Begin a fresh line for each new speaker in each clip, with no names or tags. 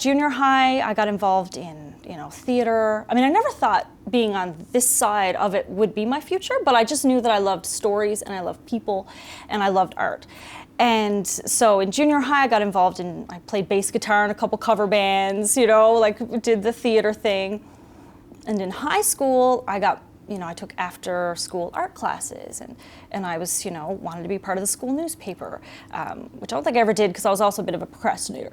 Junior high, I got involved in, theater. I mean, I never thought being on this side of it would be my future, but I just knew that I loved stories and I loved people and I loved art. And so in junior high, I played bass guitar in a couple cover bands, did the theater thing. And in high school, I took after school art classes and I was, wanted to be part of the school newspaper, which I don't think I ever did because I was also a bit of a procrastinator.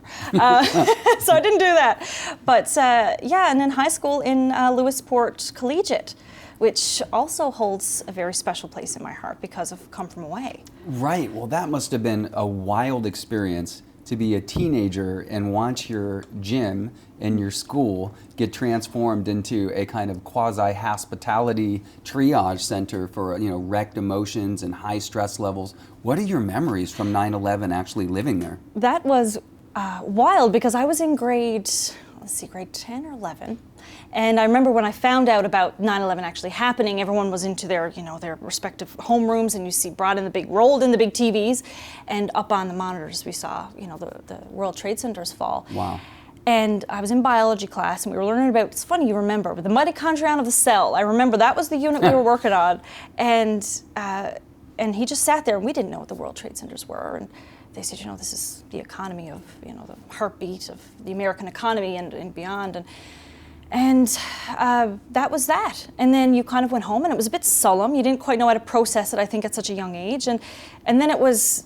So I didn't do that. But and in high school in Lewisport Collegiate, which also holds a very special place in my heart because of Come From Away.
Right, well that must have been a wild experience to be a teenager and watch your gym in your school get transformed into a kind of quasi-hospitality triage center for wrecked emotions and high stress levels. What are your memories from 9/11 actually living there?
That was wild because I was in grade 10 or 11. And I remember when I found out about 9/11 actually happening, everyone was into their respective homerooms, and rolled in the big TVs, and up on the monitors we saw, the World Trade Centers fall.
Wow.
And I was in biology class, and we were learning about, it's funny you remember, the mitochondrion of the cell. I remember that was the unit we were working on. And he just sat there, and we didn't know what the World Trade Centers were. And they said, this is the economy of, the heartbeat of the American economy and beyond. And that was that. And then you kind of went home, and it was a bit solemn. You didn't quite know how to process it, I think, at such a young age. And then it was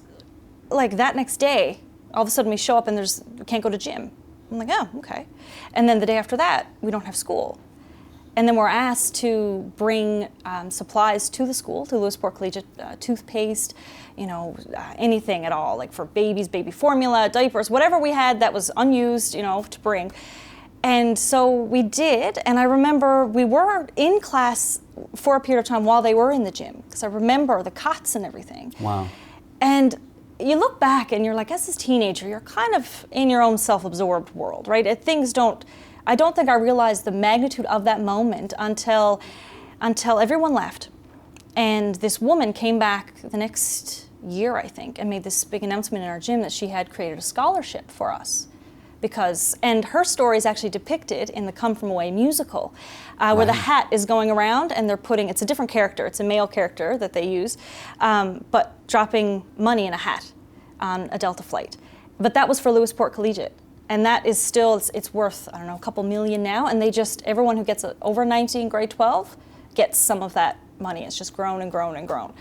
like that next day, all of a sudden we show up and we can't go to gym. I'm like, oh, okay. And then the day after that, we don't have school. And then we're asked to bring supplies to the school, to Lewisport Collegiate, toothpaste, anything at all, like for babies, baby formula, diapers, whatever we had that was unused, to bring. And so we did, and I remember we were in class for a period of time while they were in the gym, because I remember the cots and everything.
Wow.
And you look back and you're like, as a teenager, you're kind of in your own self-absorbed world, right? I don't think I realized the magnitude of that moment until everyone left. And this woman came back the next year, I think, and made this big announcement in our gym that she had created a scholarship for us. And her story is actually depicted in the Come From Away musical, where the hat is going around and it's a different character, it's a male character that they use, but dropping money in a hat on a Delta flight. But that was for Lewisport Collegiate. And that is still, it's worth, I don't know, a couple million now, and everyone who gets over 90 in grade 12 gets some of that money. It's just grown and grown and grown.